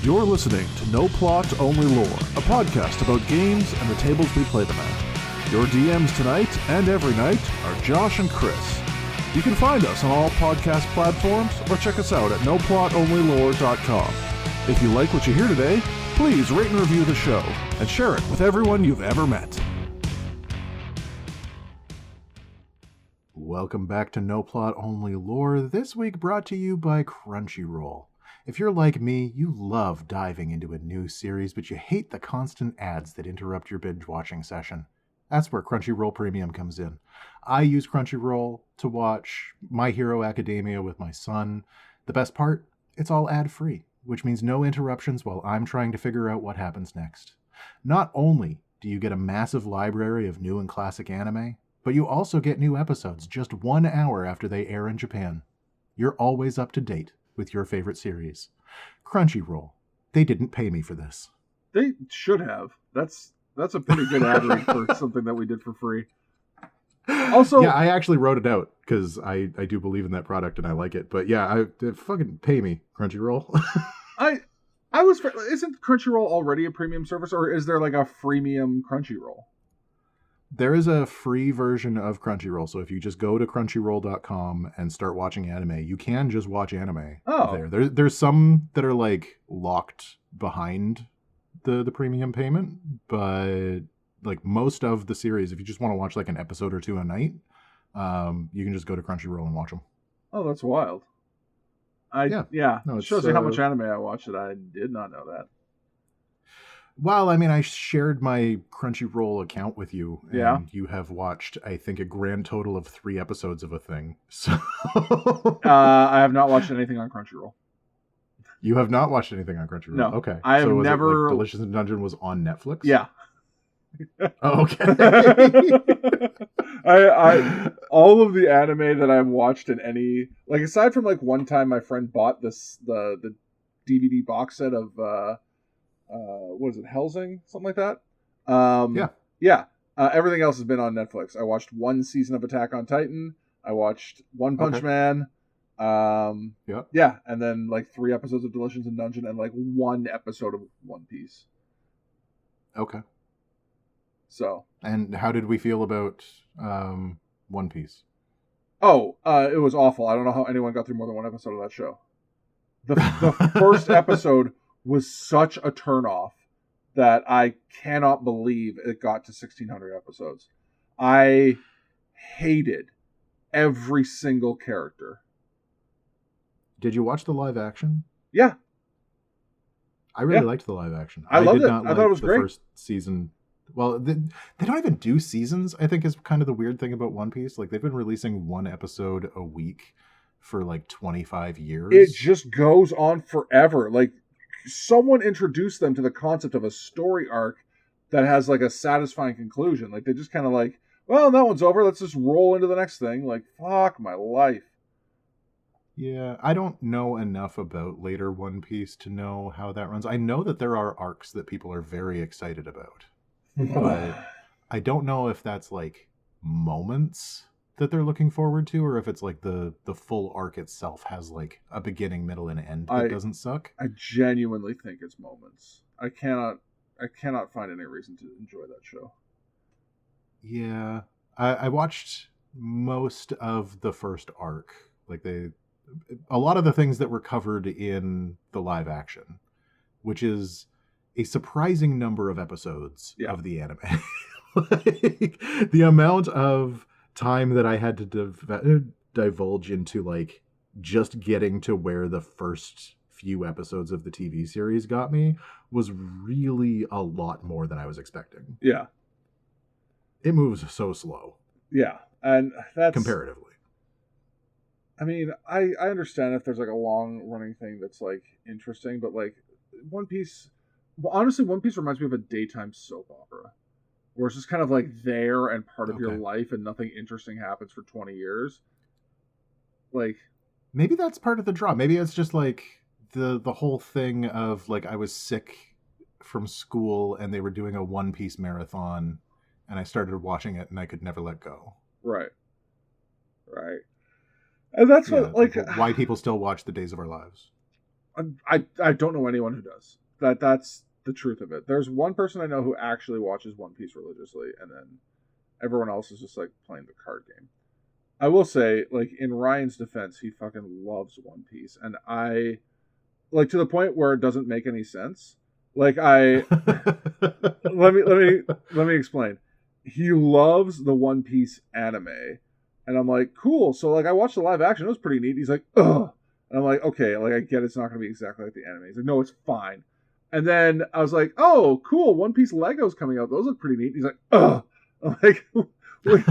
You're listening to No Plot, Only Lore, a podcast about games and the tables we play them at. Your DMs tonight and every night are Josh and Chris. You can find us on all podcast platforms or check us out at noplotonlylore.com. If you like what you hear today, please rate and review the show and share it with everyone you've ever met. Welcome back to No Plot, Only Lore, this week brought to you by Crunchyroll. If you're like me, you love diving into a new series, but you hate the constant ads that interrupt your binge-watching session. That's where Crunchyroll Premium comes in. I use Crunchyroll to watch My Hero Academia with my son. The best part? It's all ad-free, which means no interruptions while I'm trying to figure out what happens next. Not only do you get a massive library of new and classic anime, but you also get new episodes just 1 hour after they air in Japan. You're always up to date with your favorite series. Crunchyroll. They didn't pay me for this. They should have. That's a pretty good ad read for something that we did for free. Also, yeah, I actually wrote it out because I do believe in that product and I like it. But yeah, fucking pay me, Crunchyroll. Isn't Crunchyroll already a premium service, or is there like a freemium Crunchyroll? There is a free version of Crunchyroll, so if you just go to crunchyroll.com and start watching anime, you can just watch anime there. There's some that are like locked behind the premium payment, but like most of the series, if you just want to watch like an episode or two a night, you can just go to Crunchyroll and watch them. Oh, that's wild. No, it shows you how much anime I watch that I did not know that. Well, I mean, I shared my Crunchyroll account with you, and you have watched, I think, a grand total of 3 episodes of a thing. So, I have not watched anything on Crunchyroll. You have not watched anything on Crunchyroll? No. Okay. I have never... Delicious in Dungeon was on Netflix? Yeah. Oh, okay. I all of the anime that I've watched in any... Like, aside from, like, one time my friend bought the DVD box set of... what is it, Hellsing? Something like that? Yeah. Everything else has been on Netflix. I watched 1 season of Attack on Titan. I watched One Punch Man. Yeah, and then like 3 episodes of Delicious in Dungeon and like 1 episode of One Piece. Okay. So. And how did we feel about One Piece? Oh, it was awful. I don't know how anyone got through more than 1 episode of that show. The first episode was such a turnoff that I cannot believe it got to 1,600 episodes. I hated every single character. Did you watch the live action? Yeah. I really liked the live action. I loved did it. not I thought it was the great. First season. Well, they don't even do seasons, I think is kind of the weird thing about One Piece. Like, they've been releasing 1 episode a week for like 25 years. It just goes on forever. Like, someone introduced them to the concept of a story arc that has like a satisfying conclusion. Like, they just kind of like, well, that one's over. Let's just roll into the next thing. Like, fuck my life. Yeah, I don't know enough about later One Piece to know how that runs. I know that there are arcs that people are very excited about, but I don't know if that's like moments that they're looking forward to, or if it's like the full arc itself has like a beginning, middle, and end that doesn't suck. I genuinely think it's moments. I cannot find any reason to enjoy that show. Yeah, I watched most of the first arc. Like, a lot of the things that were covered in the live action, which is a surprising number of episodes of the anime. Like, the amount of time that I had to divulge into like just getting to where the first few episodes of the TV series got me was really a lot more than I was expecting. Yeah. It moves so slow. Yeah. And that's comparatively. I mean, I understand if there's like a long running thing that's like interesting, but like One Piece, well, honestly, One Piece reminds me of a daytime soap opera. Where it's just kind of like there and part of your life and nothing interesting happens for 20 years. Like, maybe that's part of the draw. Maybe it's just like the whole thing of like, I was sick from school and they were doing a One Piece marathon and I started watching it and I could never let go. Right. And that's what, like... Why people still watch The Days of Our Lives. I don't know anyone who does. That's the truth of it. There's one person I know who actually watches One Piece religiously, and then everyone else is just like playing the card game. I will say, like, in Ryan's defense, he fucking loves One Piece, and I like, to the point where it doesn't make any sense. Like, I let me explain. He loves the One Piece anime, and I'm like, cool. So like, I watched the live action; it was pretty neat. He's like, ugh, and I'm like, okay, like I get it's not going to be exactly like the anime. He's like, no, it's fine. And then I was like, oh, cool, One Piece Legos coming out; those look pretty neat. He's like, ugh. I'm like, wait,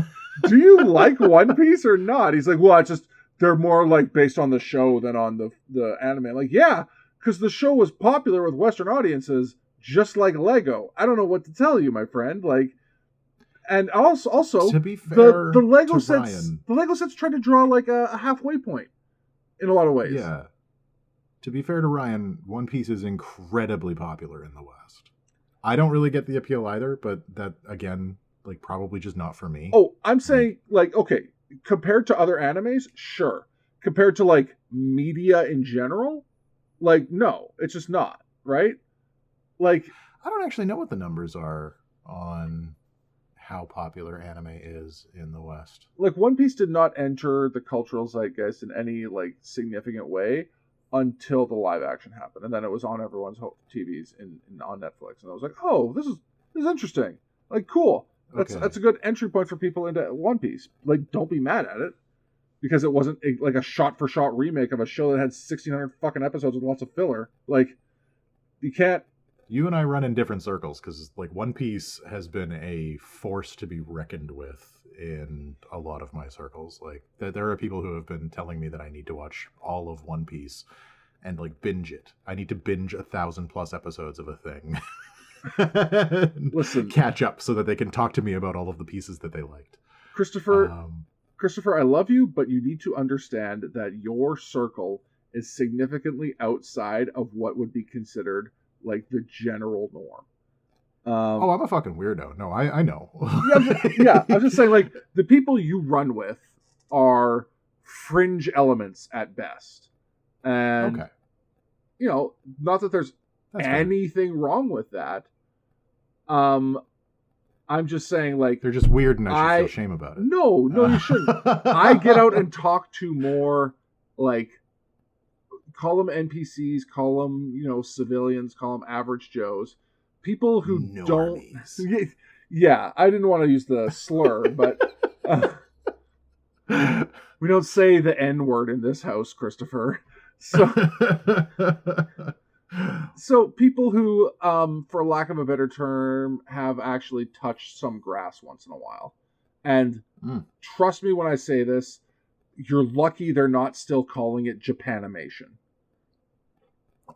do you like One Piece or not? He's like, well, it's just they're more like based on the show than on the anime. I'm like, yeah, because the show was popular with Western audiences, just like Lego. I don't know what to tell you, my friend. Like, and also to be fair, the Lego to sets, Ryan, the Lego sets try to draw like a halfway point in a lot of ways. yeah. To be fair to Ryan, One Piece is incredibly popular in the West. I don't really get the appeal either, but that again, like, probably just not for me. Oh, I'm saying, like, okay, compared to other animes, sure. Compared to like media in general, like, no, it's just not, right? Like, I don't actually know what the numbers are on how popular anime is in the West. like One Piece did not enter the cultural zeitgeist in any like significant way until the live action happened, and then it was on everyone's TVs on Netflix, and I was like, oh, this is interesting, like, cool. That's a good entry point for people into One Piece. Like, don't be mad at it because it wasn't like a shot for shot remake of a show that had 1,600 fucking episodes with lots of filler. Like, you can't. You and I run in different circles because, like, One Piece has been a force to be reckoned with in a lot of my circles. Like, there are people who have been telling me that I need to watch all of One Piece and, like, binge it. I need to binge 1,000+ episodes of a thing. Listen, catch up so that they can talk to me about all of the pieces that they liked. Christopher, I love you, but you need to understand that your circle is significantly outside of what would be considered like the general norm. I'm a fucking weirdo. No, I know. yeah, I'm just saying, like, the people you run with are fringe elements at best. And, okay. You know, not that there's anything wrong with that. I'm just saying, like, they're just weird and I should feel shame about it. No, you shouldn't. I get out and talk to more, like, call them NPCs, call them, you know, civilians, call them average Joes. People who Normies. don't... Yeah, I didn't want to use the slur, but we don't say the N-word in this house, Christopher. So people who, for lack of a better term, have actually touched some grass once in a while. And trust me when I say this, you're lucky they're not still calling it Japanimation.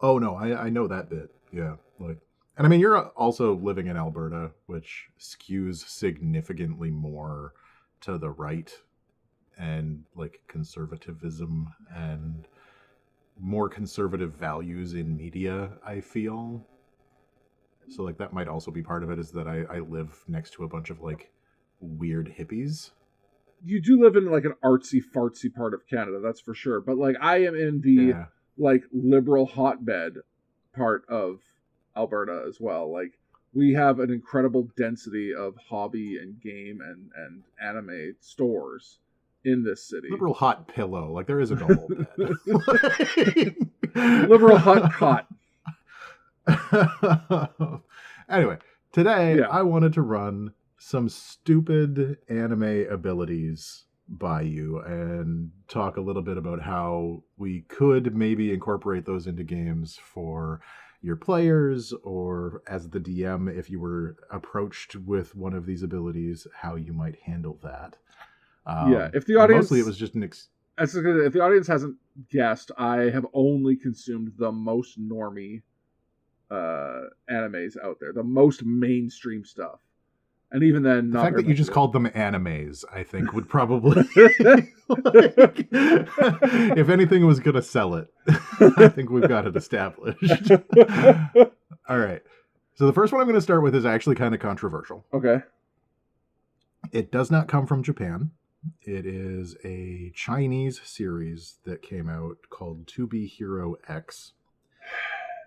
Oh, no, I know that bit. Yeah. Like, and I mean, you're also living in Alberta, which skews significantly more to the right and, like, conservatism and more conservative values in media, I feel. So, like, that might also be part of it, is that I live next to a bunch of, like, weird hippies. You do live in, like, an artsy-fartsy part of Canada, that's for sure. But, like, I am in the, like, liberal hotbed part of Alberta as well. Like, we have an incredible density of hobby and game and anime stores in this city. Liberal hot pillow. Like, there is a normal bed. Liberal hot cot. Anyway, today I wanted to run some stupid anime abilities by you and talk a little bit about how we could maybe incorporate those into games for your players, or as the DM, if you were approached with one of these abilities, how you might handle that. If the audience... Mostly it was just an... if the audience hasn't guessed, I have only consumed the most normie animes out there. The most mainstream stuff. And even then... The fact that you just called them animes, I think, would probably... if anything was going to sell it, I think we've got it established. All right. So the first one I'm going to start with is actually kind of controversial. Okay. It does not come from Japan. It is a Chinese series that came out called To Be Hero X.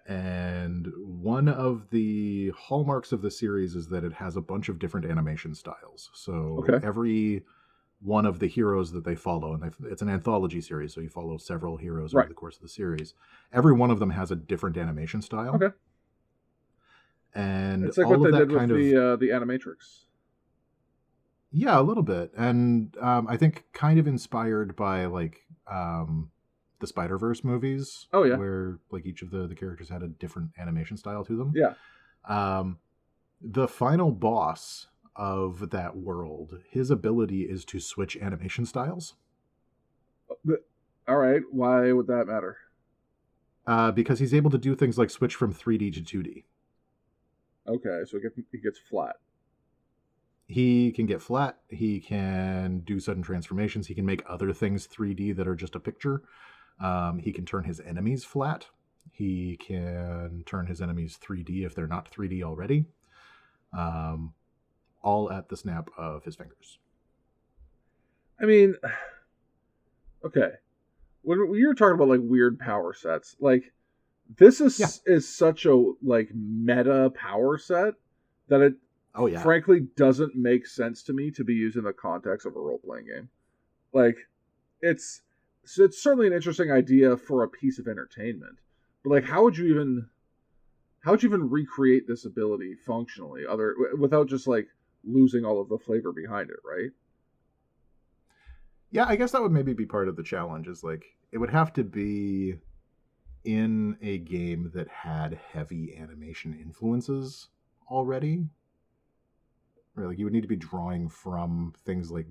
And one of the hallmarks of the series is that it has a bunch of different animation styles. So Okay. every one of the heroes that they follow, and it's an anthology series, so you follow several heroes over Right. the course of the series. Every one of them has a different animation style. Okay. And It's like all what of they that did with kind of the Animatrix. yeah, a little bit, and I think kind of inspired by like the Spider-Verse movies, Oh yeah. where like each of the characters had a different animation style to them. Yeah. Um, the final boss of that world, his ability is to switch animation styles. All right. Why would that matter? Because he's able to do things like switch from 3D to 2D. Okay, so it gets flat. He can get flat. He can do sudden transformations. He can make other things 3D that are just a picture. He can turn his enemies flat. He can turn his enemies 3D if they're not 3D already. All at the snap of his fingers. I mean, okay. When you're talking about like weird power sets, like this is such a like meta power set that it frankly doesn't make sense to me to be used in the context of a role-playing game. Like it's certainly an interesting idea for a piece of entertainment, but like how would you even recreate this ability functionally without just like losing all of the flavor behind it, right? Yeah, I guess that would maybe be part of the challenge, is like it would have to be in a game that had heavy animation influences already. Or like you would need to be drawing from things like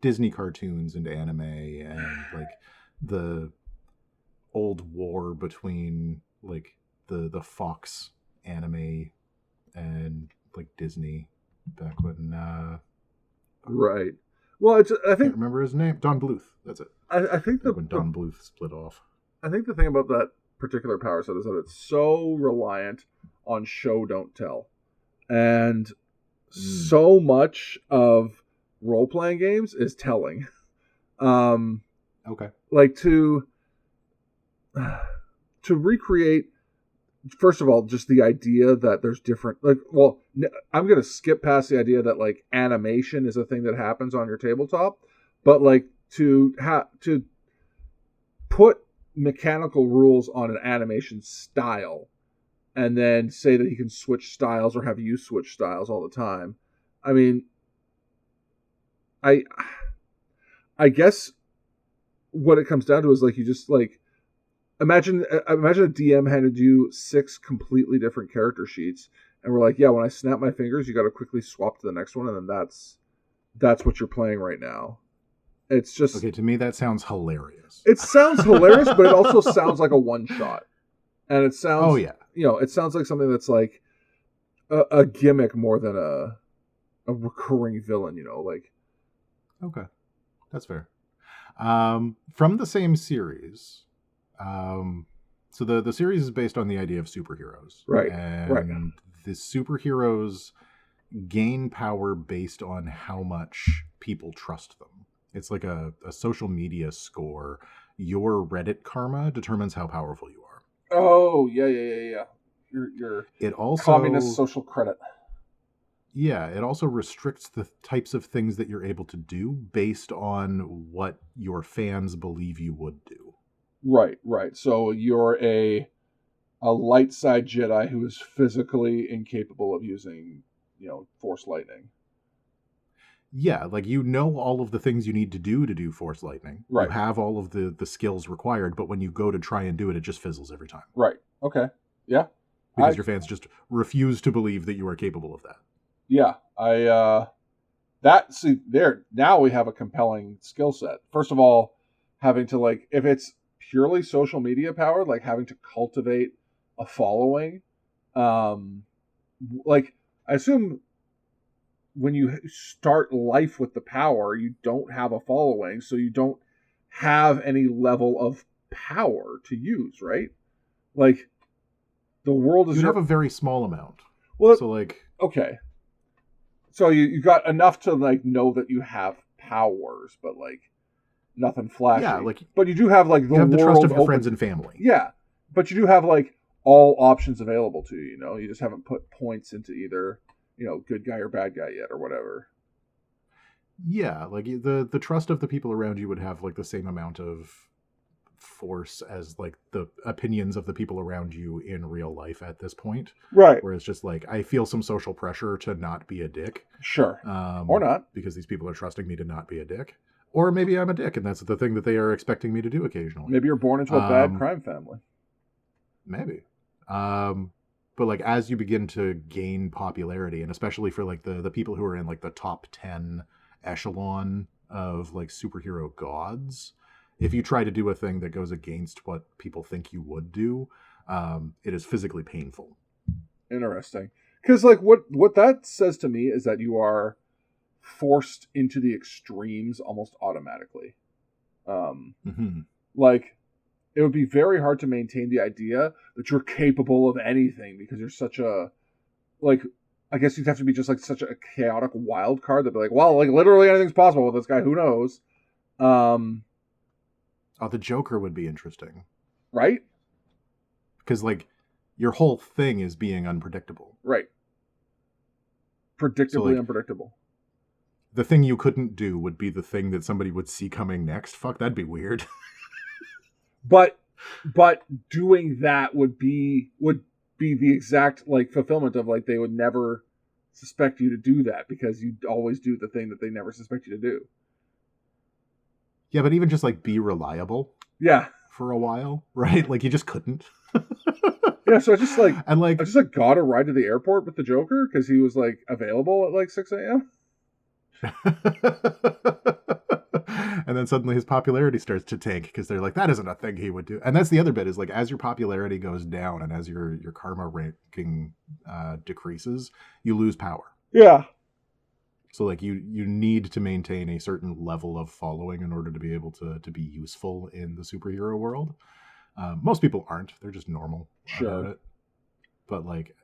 Disney cartoons into anime, and like the old war between like the Fox anime and like Disney back when right. Well, I think can't remember his name. Don Bluth. That's it. I think when Don Bluth split off. I think the thing about that particular power set is that it's so reliant on show don't tell, and so much of role playing games is telling. Okay. Like to recreate. First of all, just the idea that there's different, like, well, I'm going to skip past the idea that like animation is a thing that happens on your tabletop, but like to put mechanical rules on an animation style and then say that you can switch styles or have you switch styles all the time. I mean, I guess what it comes down to is like you just like imagine a DM handed you 6 completely different character sheets and we're like, yeah, when I snap my fingers, you got to quickly swap to the next one, and then that's what you're playing right now. It's just okay. To me, that sounds hilarious. It sounds hilarious, but it also sounds like a one shot, and it sounds it sounds like something that's like a gimmick more than a recurring villain. Like okay, that's fair. From the same series. So the series is based on the idea of superheroes, right? And the superheroes gain power based on how much people trust them. It's like a social media score. Your Reddit karma determines how powerful you are. Oh yeah. Your it also communist social credit. Yeah, it also restricts the types of things that you're able to do based on what your fans believe you would do. Right. So you're a light side Jedi who is physically incapable of using, Force lightning. Yeah, like all of the things you need to do Force lightning. Right. You have all of the skills required, but when you go to try and do it, it just fizzles every time. Right. Okay. Yeah. Because your fans just refuse to believe that you are capable of that. Yeah. Now we have a compelling skill set. First of all, having to like, if it's purely social media powered, like having to cultivate a following, like I assume when you start life with the power, you don't have a following, so you don't have any level of power to use, right? Like the world is you have a very small amount. Well, so like okay, so you got enough to like know that you have powers, but like nothing flashy. Yeah, like but you do have like you have the trust of your friends and family. Yeah, but you do have like all options available to you. You know, you just haven't put points into either, you know, good guy or bad guy yet, or whatever. Yeah, like the trust of the people around you would have like the same amount of force as like the opinions of the people around you in real life at this point. Right. Where it's just like I feel some social pressure to not be a dick. Sure. Or not. Because these people are trusting me to not be a dick. Or maybe I'm a dick and that's the thing that they are expecting me to do occasionally. Maybe you're born into a bad crime family. Maybe. But like as you begin to gain popularity, and especially for like the people who are in like the top 10 echelon of like superhero gods, if you try to do a thing that goes against what people think you would do, it is physically painful. Interesting. Because like what that says to me is that you are forced into the extremes almost automatically. Like it would be very hard to maintain the idea that you're capable of anything because you're such a, like, I guess you'd have to be just like such a chaotic wild card that'd be like, well, like literally anything's possible with this guy. Who knows? Oh, the Joker would be interesting. Right? Because like your whole thing is being unpredictable. Right. Predictably so, like, unpredictable. The thing you couldn't do would be the thing that somebody would see coming next. Fuck, that'd be weird. But doing that would be the exact like fulfillment of like they would never suspect you to do that because you always do the thing that they never suspect you to do. Yeah, but even just like be reliable. Yeah. For a while, right? Like you just couldn't. Yeah, so I just like got a ride to the airport with the Joker because he was like available at like 6 a.m. And then suddenly his popularity starts to tank because they're like, that isn't a thing he would do. And that's the other bit is like as your popularity goes down and as your karma ranking decreases, you lose power. Yeah. So like you need to maintain a certain level of following in order to be able to be useful in the superhero world. Most people aren't; they're just normal about it. But like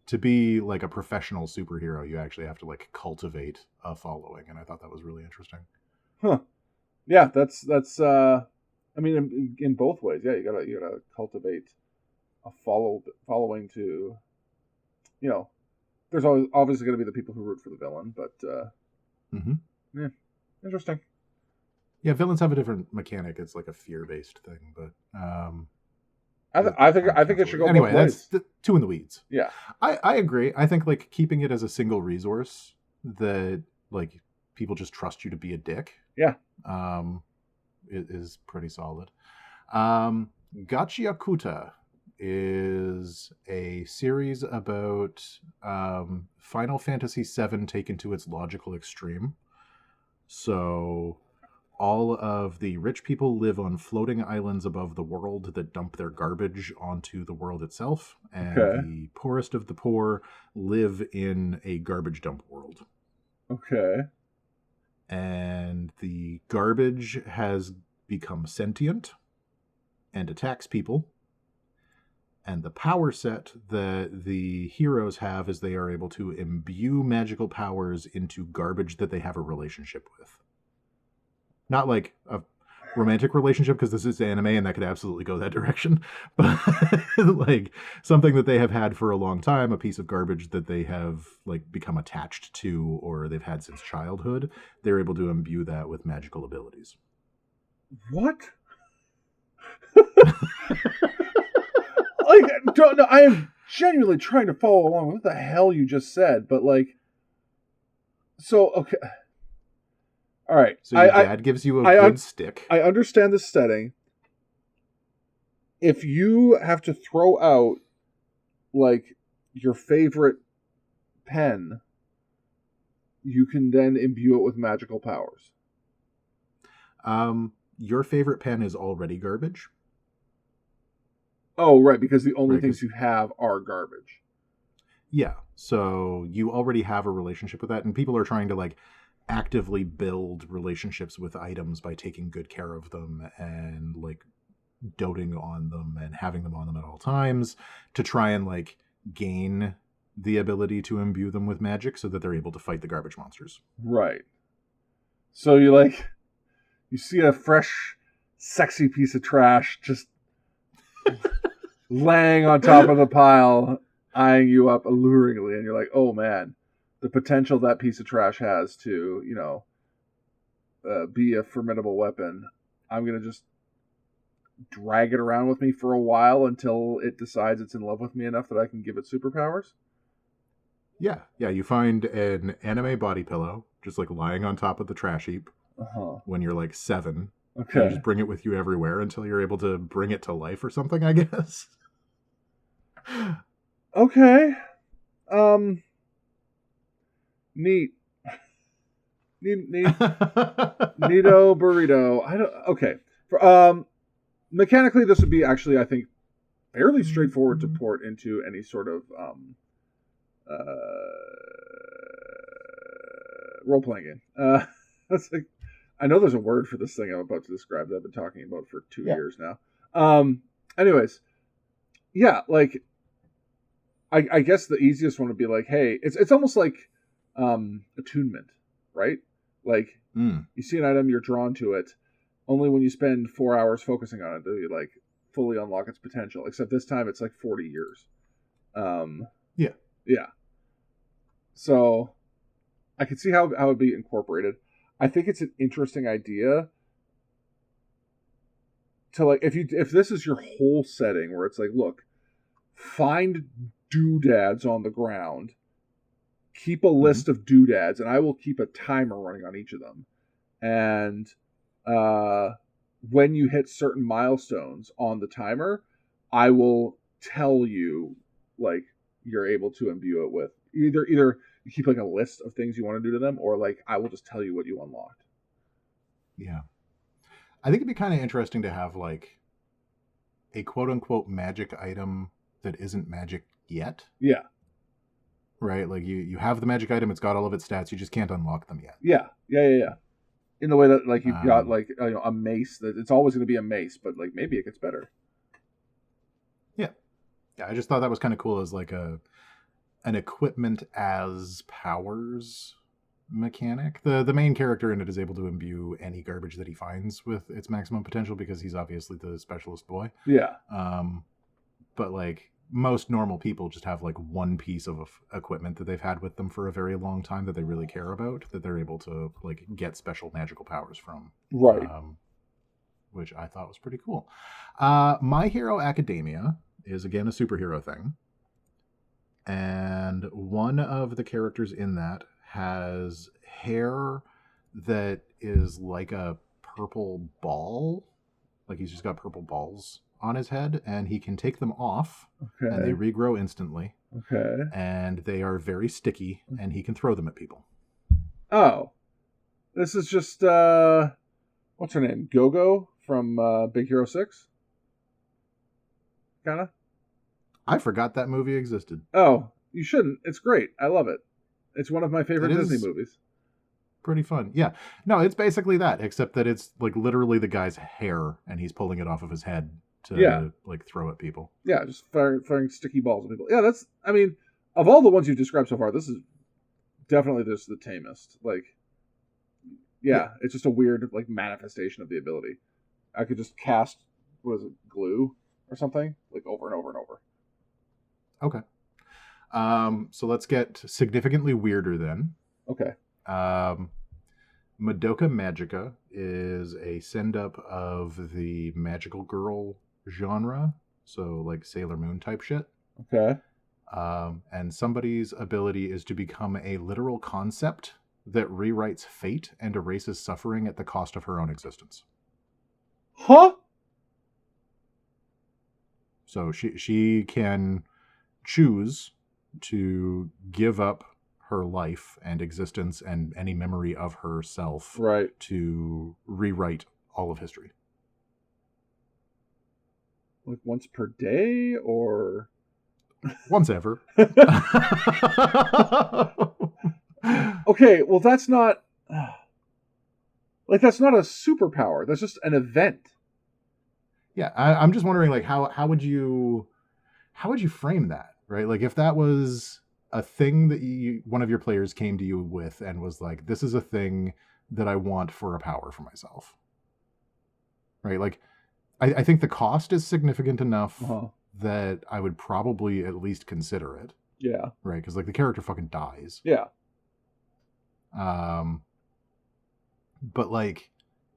to be like a professional superhero, you actually have to like cultivate a following, and I thought that was really interesting. Huh? Yeah, that's. I mean, in both ways, yeah, you gotta cultivate a following to, you know. There's always obviously going to be the people who root for the villain, but yeah, interesting. Yeah, villains have a different mechanic. It's like a fear-based thing, but I think it should go anyway. Both ways. That's two in the weeds. Yeah, I agree. I think like keeping it as a single resource that like people just trust you to be a dick. Yeah, is pretty solid. Gachiakuta is a series about Final Fantasy VII taken to its logical extreme. So all of the rich people live on floating islands above the world that dump their garbage onto the world itself. And the poorest of the poor live in a garbage dump world. Okay. And the garbage has become sentient and attacks people. And the power set that the heroes have is they are able to imbue magical powers into garbage that they have a relationship with. Not like a romantic relationship, because this is anime and that could absolutely go that direction. But like something that they have had for a long time, a piece of garbage that they have like become attached to or they've had since childhood, they're able to imbue that with magical abilities. What? Like, don't know. I am genuinely trying to follow along with what the hell you just said, but like, so okay, all right. So your dad gives you a good stick. I understand the setting. If you have to throw out like your favorite pen, you can then imbue it with magical powers. Your favorite pen is already garbage. Oh, right, because the only things you have are garbage. Yeah, so you already have a relationship with that, and people are trying to like actively build relationships with items by taking good care of them and like doting on them and having them on them at all times to try and like gain the ability to imbue them with magic so that they're able to fight the garbage monsters. Right. So you see a fresh, sexy piece of trash, just laying on top of the pile, eyeing you up alluringly, and you're like, oh man, the potential that piece of trash has to, be a formidable weapon. I'm gonna just drag it around with me for a while until it decides it's in love with me enough that I can give it superpowers. Yeah. You find an anime body pillow just like lying on top of the trash heap when you're like 7. Okay. You just bring it with you everywhere until you're able to bring it to life or something, I guess. Okay. Neat. Neato burrito. Okay. Mechanically, this would be actually, I think, fairly straightforward to port into any sort of role-playing game. That's like, I know there's a word for this thing I'm about to describe that I've been talking about for 2 years now. Anyways, yeah, like, I guess the easiest one would be like, hey, it's almost like attunement, right? Like, you see an item, you're drawn to it. Only when you spend 4 hours focusing on it do you like fully unlock its potential. Except this time it's like 40 years. Yeah. So I could see how it would be incorporated. I think it's an interesting idea to like if this is your whole setting where it's like, look, find doodads on the ground, keep a list of doodads, and I will keep a timer running on each of them. And when you hit certain milestones on the timer, I will tell you, like, you're able to imbue it with either you keep like a list of things you want to do to them, or like I will just tell you what you unlocked. Yeah. I think it'd be kind of interesting to have like a quote unquote magic item that isn't magic yet. Yeah. Right? Like you have the magic item, it's got all of its stats, you just can't unlock them yet. Yeah. In the way that like you've got like a mace that it's always going to be a mace, but like maybe it gets better. Yeah, I just thought that was kind of cool as like an equipment as powers mechanic. The main character in it is able to imbue any garbage that he finds with its maximum potential because he's obviously the specialist boy. Yeah. But like most normal people just have like one piece of equipment that they've had with them for a very long time that they really care about, that they're able to like get special magical powers from. Right. Which I thought was pretty cool. My Hero Academia is again a superhero thing. And one of the characters in that has hair that is like a purple ball. Like he's just got purple balls on his head, and he can take them off, and they regrow instantly. Okay. And they are very sticky, and he can throw them at people. Oh. This is just, what's her name? Go-Go from Big Hero 6? Kinda? I forgot that movie existed. Oh, you shouldn't. It's great. I love it. It's one of my favorite Disney movies. Pretty fun. Yeah. No, it's basically that, except that it's like literally the guy's hair, and he's pulling it off of his head to like throw at people. Yeah, just firing sticky balls at people. Yeah, that's, I mean, of all the ones you've described so far, this is definitely the tamest. Like, yeah, it's just a weird like manifestation of the ability. I could just cast, what is it, glue or something, like over and over and over. Okay. So let's get significantly weirder then. Okay. Madoka Magica is a send-up of the magical girl genre, so like Sailor Moon type shit. Okay. And somebody's ability is to become a literal concept that rewrites fate and erases suffering at the cost of her own existence. Huh? So she can choose to give up her life and existence and any memory of herself to rewrite all of history. Like once per day or once ever? Okay, well that's not like that's not a superpower. That's just an event. Yeah, I'm just wondering like how would you frame that, right? Like if that was a thing that one of your players came to you with and was like, this is a thing that I want for a power for myself. Right? Like, I think the cost is significant enough that I would probably at least consider it. Yeah. Right? Because like the character fucking dies. Yeah. But like,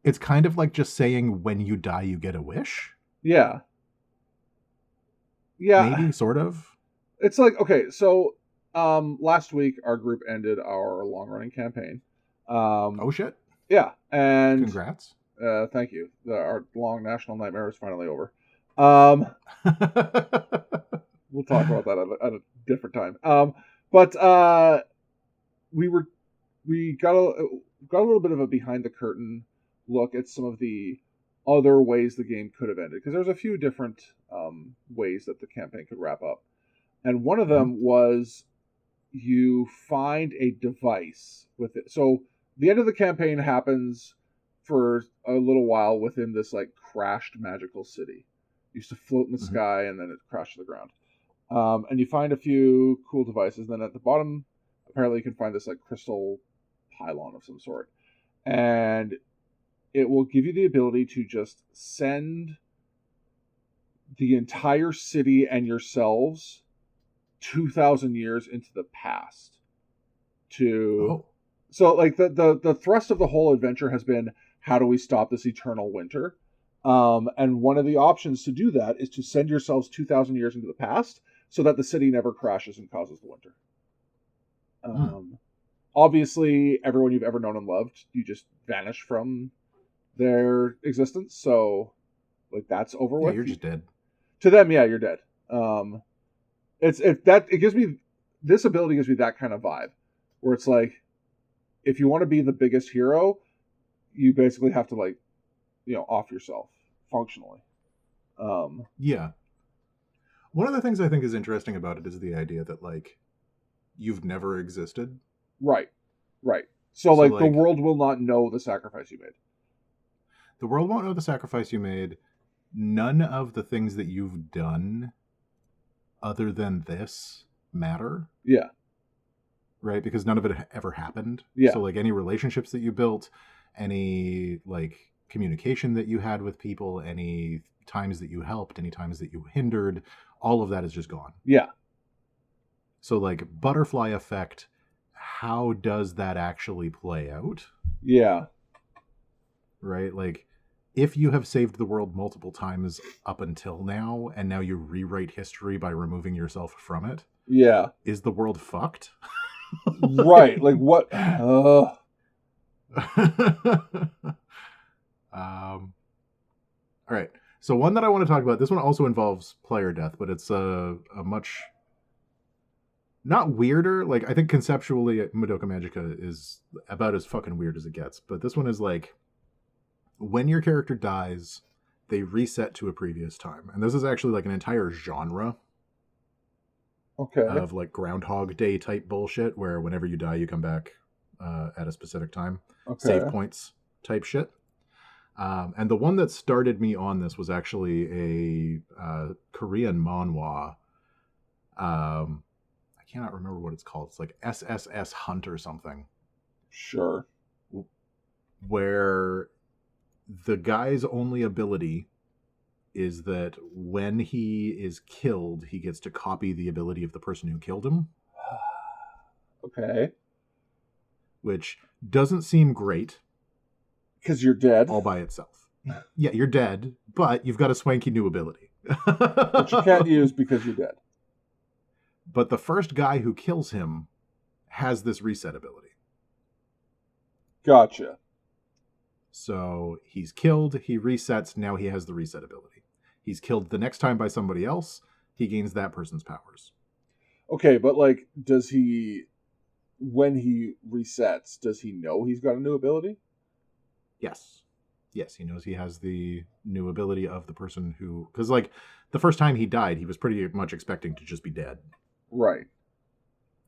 it's kind of like just saying when you die, you get a wish. Yeah. Yeah. Maybe, sort of. It's like, okay, so last week our group ended our long-running campaign. Oh shit! Yeah, and congrats. Thank you. Our long national nightmare is finally over. We'll talk about that at a different time. But we got a little bit of a behind the curtain look at some of the other ways the game could have ended, because there's a few different ways that the campaign could wrap up, and one of them was you find a device with it. So the end of the campaign happens for a little while within this like crashed magical city. It used to float in the sky and then it crashed to the ground. And you find a few cool devices. Then at the bottom, apparently you can find this like crystal pylon of some sort. And it will give you the ability to just send the entire city and yourselves 2,000 years into the past. So like the thrust of the whole adventure has been, how do we stop this eternal winter? And one of the options to do that is to send yourselves 2,000 years into the past so that the city never crashes and causes the winter. Obviously, everyone you've ever known and loved, you just vanish from their existence. So, like, that's over with. Yeah, you're just dead. To them, yeah, you're dead. This ability gives me that kind of vibe, where it's like, if you want to be the biggest hero, you basically have to, like, off yourself functionally. Yeah. One of the things I think is interesting about it is the idea that, like, you've never existed. Right. So like, the world will not know the sacrifice you made. The world won't know the sacrifice you made. None of the things that you've done other than this matter. Yeah. Right? Because none of it ever happened. Yeah. So, like, any relationships that you built, any, like, communication that you had with people, any times that you helped, any times that you hindered, all of that is just gone. Yeah. So, like, butterfly effect, how does that actually play out? Yeah. Right? Like, if you have saved the world multiple times up until now, and now you rewrite history by removing yourself from it, yeah, is the world fucked? Right. Like, what? All right. So one that I want to talk about, this one also involves player death, but it's a much not weirder. Like, I think conceptually Madoka Magica is about as fucking weird as it gets. But this one is like, when your character dies, they reset to a previous time. And this is actually like an entire genre. Okay. Of like Groundhog Day type bullshit, where whenever you die, you come back at a specific time. Okay. Save points type shit. And the one that started me on this was actually a Korean manhwa. I cannot remember what it's called. It's like SSS Hunt or something. Sure. Where the guy's only ability is that when he is killed, he gets to copy the ability of the person who killed him. Okay. Which doesn't seem great. Because you're dead. All by itself. Yeah, you're dead, but you've got a swanky new ability. Which you can't use because you're dead. But the first guy who kills him has this reset ability. Gotcha. So he's killed, he resets, now he has the reset ability. He's killed the next time by somebody else, he gains that person's powers. Okay, but like, does he, when he resets, does he know he's got a new ability? Yes. Yes, he knows he has the new ability of the person who... Because, like, the first time he died, he was pretty much expecting to just be dead. Right.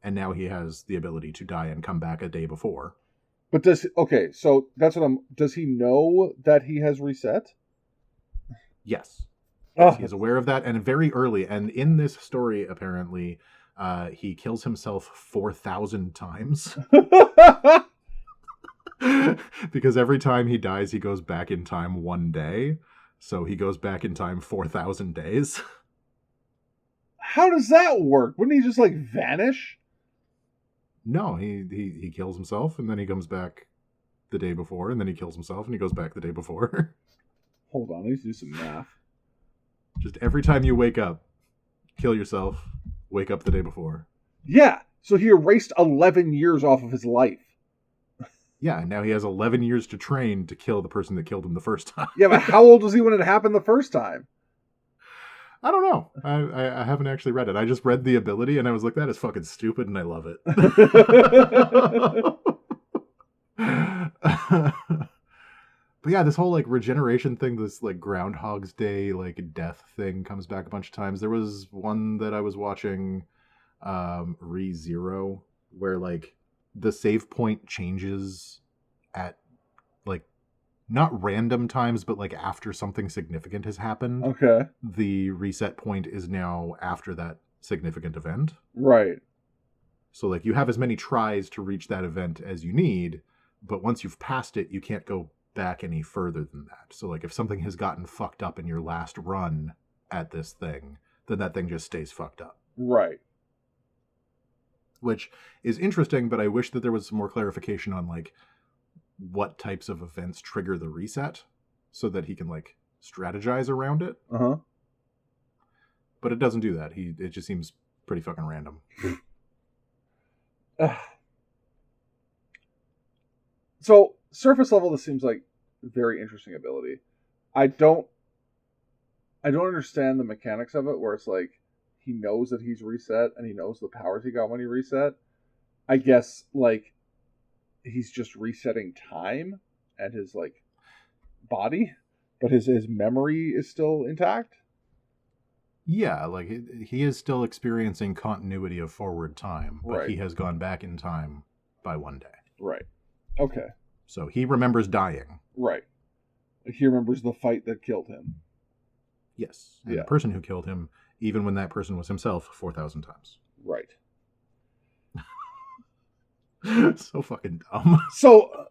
And now he has the ability to die and come back a day before. But does... Okay, so that's what I'm... Does he know that he has reset? Yes. Yes, he is aware of that, and very early. And in this story, apparently, he kills himself 4,000 times. Because every time he dies, he goes back in time one day. So he goes back in time 4,000 days. How does that work? Wouldn't he just like vanish? No, he kills himself, and then he comes back the day before, and then he kills himself, and he goes back the day before. Hold on, I need to do some math. Just every time you wake up, kill yourself, wake up the day before. Yeah, so he erased 11 years off of his life. Yeah, and now he has 11 years to train to kill the person that killed him the first time. Yeah, but how old was he when it happened the first time? I don't know. I haven't actually read it. I just read the ability, and I was like, that is fucking stupid, and I love it. But yeah, this whole like regeneration thing, this like Groundhog's Day like death thing comes back a bunch of times. There was one that I was watching, ReZero, where like the save point changes at like not random times, but like after something significant has happened. Okay. The reset point is now after that significant event. Right. So like you have as many tries to reach that event as you need, but once you've passed it, you can't go back any further than that. So like if something has gotten fucked up in your last run at this thing, then that thing just stays fucked up. Right. Which is interesting, but I wish that there was some more clarification on like what types of events trigger the reset so that he can like strategize around it. Uh-huh. But it doesn't do that. It just seems pretty fucking random. So surface level, this seems like a very interesting ability. I don't understand the mechanics of it, where it's like he knows that he's reset and he knows the powers he got when he reset. I guess like he's just resetting time and his like body, but his memory is still intact. Yeah, like he is still experiencing continuity of forward time, but Right. he has gone back in time by one day. Right. Okay. So he remembers dying. Right. He remembers the fight that killed him. Yes. And the person who killed him, even when that person was himself 4,000 times. Right. So fucking dumb. So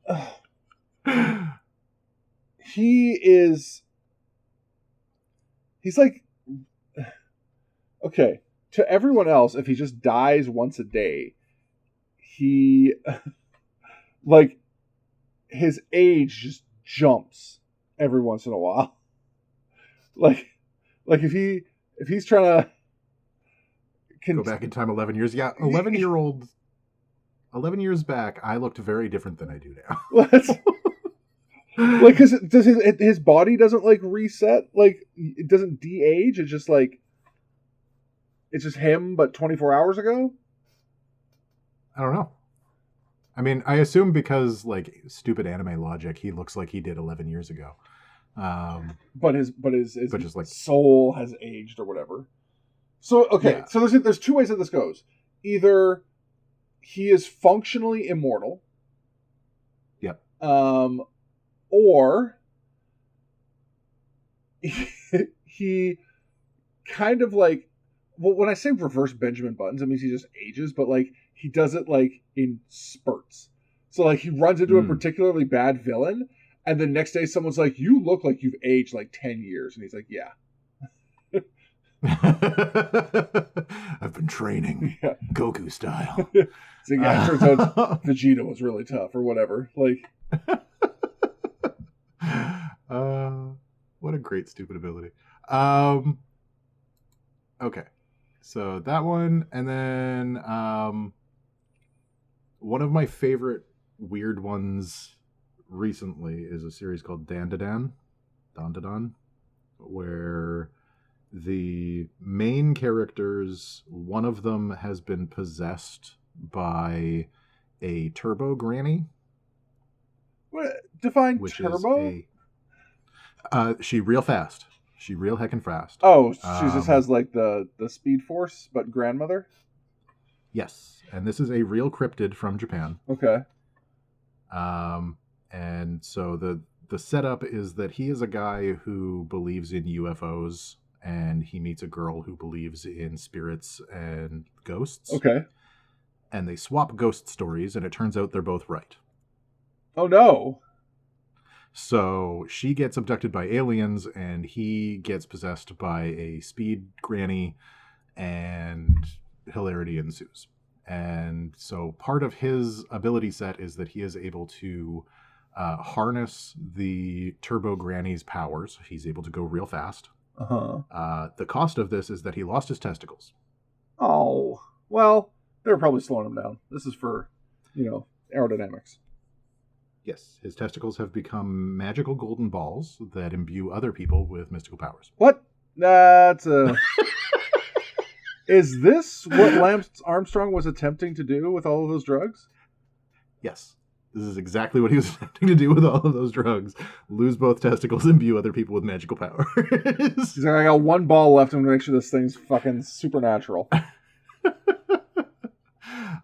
he's like, okay, to everyone else, if he just dies once a day, he like his age just jumps every once in a while. Like if he's trying to go back in time 11 years. Yeah, 11 years back, I looked very different than I do now. Like, cause does his body doesn't like reset, like it doesn't de-age. It's just like it's just him, but 24 hours ago. I don't know. I mean, I assume because like stupid anime logic, he looks like he did 11 years ago. But his just like soul has aged or whatever. So okay, yeah. So there's two ways that this goes. Either he is functionally immortal. Yep. Or he kind of like, well, when I say reverse Benjamin Buttons, it means he just ages, but like he does it like in spurts. So like he runs into a particularly bad villain, and the next day someone's like, "You look like you've aged like 10 years," and he's like, "Yeah." I've been training, Goku style. So yeah, it turns out Vegeta was really tough or whatever. Like, what a great stupid ability. Okay, so that one, and then one of my favorite weird ones recently is a series called Dandadan, where the main characters, one of them has been possessed by a turbo granny. what define which turbo? Is she real fast. She real heckin' fast. Oh, she just has like the speed force, but grandmother? Yes. And this is a real cryptid from Japan. Okay. And so the setup is that he is a guy who believes in UFOs, and he meets a girl who believes in spirits and ghosts. Okay. And they swap ghost stories, and it turns out they're both right. Oh no. So she gets abducted by aliens, and he gets possessed by a speed granny, and hilarity ensues. And so part of his ability set is that he is able to harness the Turbo Granny's powers. He's able to go real fast. The cost of this is that he lost his testicles. Oh, well, they're probably slowing him down. This is for, aerodynamics. Yes, his testicles have become magical golden balls that imbue other people with mystical powers. What? That's a... Is this what Lance Armstrong was attempting to do with all of those drugs? Yes. This is exactly what he was attempting to do with all of those drugs. Lose both testicles, imbue other people with magical powers. He's like, I got one ball left. I'm going to make sure this thing's fucking supernatural.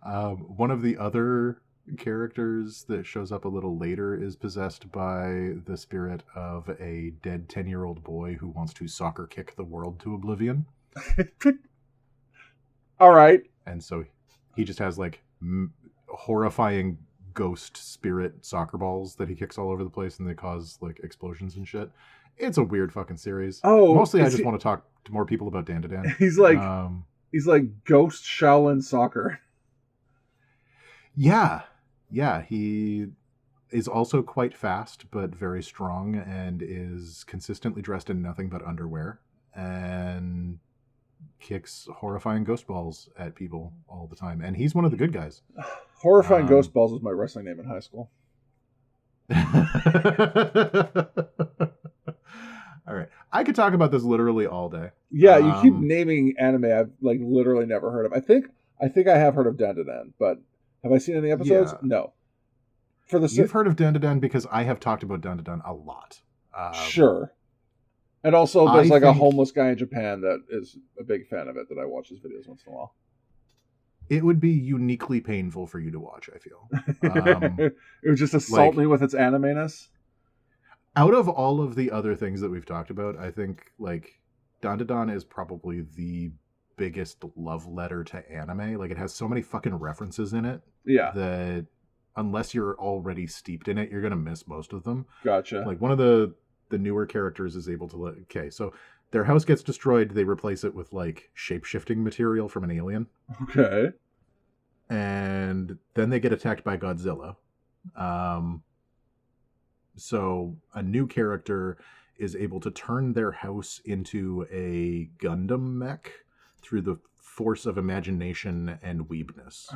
One of the other characters that shows up a little later is possessed by the spirit of a dead 10-year-old boy who wants to soccer kick the world to oblivion. All right. And so he just has like horrifying ghost spirit soccer balls that he kicks all over the place, and they cause like explosions and shit. It's a weird fucking series. Oh, mostly I just want to talk to more people about Dan to Dan. He's like ghost Shaolin soccer. Yeah. He is also quite fast, but very strong, and is consistently dressed in nothing but underwear, and kicks horrifying ghost balls at people all the time. And he's one of the good guys. Horrifying ghost balls was my wrestling name in high school. All right. I could talk about this literally all day. Yeah, you keep naming anime I've like literally never heard of. I think I have heard of Dan to Dan, but have I seen any episodes? Yeah. No. You've heard of Dan to Dan because I have talked about Dan to Dan a lot. Sure. And also there's a homeless guy in Japan that is a big fan of it that I watch his videos once in a while. It would be uniquely painful for you to watch, I feel. It would just assault me with its anime-ness. Out of all of the other things that we've talked about, I think like Dan to Dan is probably the biggest love letter to anime. Like, it has so many fucking references in it. Yeah. That unless you're already steeped in it, you're gonna miss most of them. Gotcha. Like, one of the newer characters is able to okay, so their house gets destroyed, they replace it with like shape-shifting material from an alien. Okay. And then they get attacked by Godzilla. So a new character is able to turn their house into a Gundam mech through the force of imagination and weebness.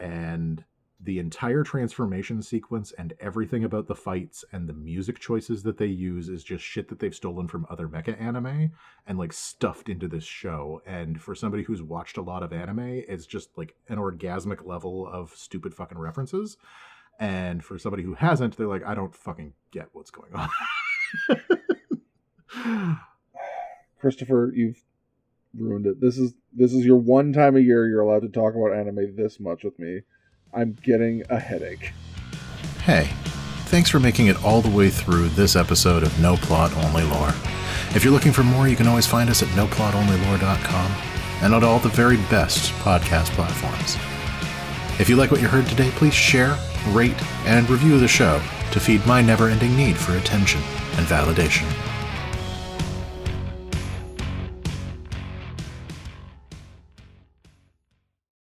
And the entire transformation sequence and everything about the fights and the music choices that they use is just shit that they've stolen from other mecha anime and like stuffed into this show. And for somebody who's watched a lot of anime, it's just like an orgasmic level of stupid fucking references. And for somebody who hasn't, they're like, I don't fucking get what's going on. Christopher, you've ruined it. This is your one time a year you're allowed to talk about anime this much with me. I'm getting a headache. Hey, thanks for making it all the way through this episode of No Plot Only Lore. If you're looking for more, you can always find us at noplotonlylore.com and on all the very best podcast platforms. If you like what you heard today, please share, rate, and review the show to feed my never-ending need for attention and validation.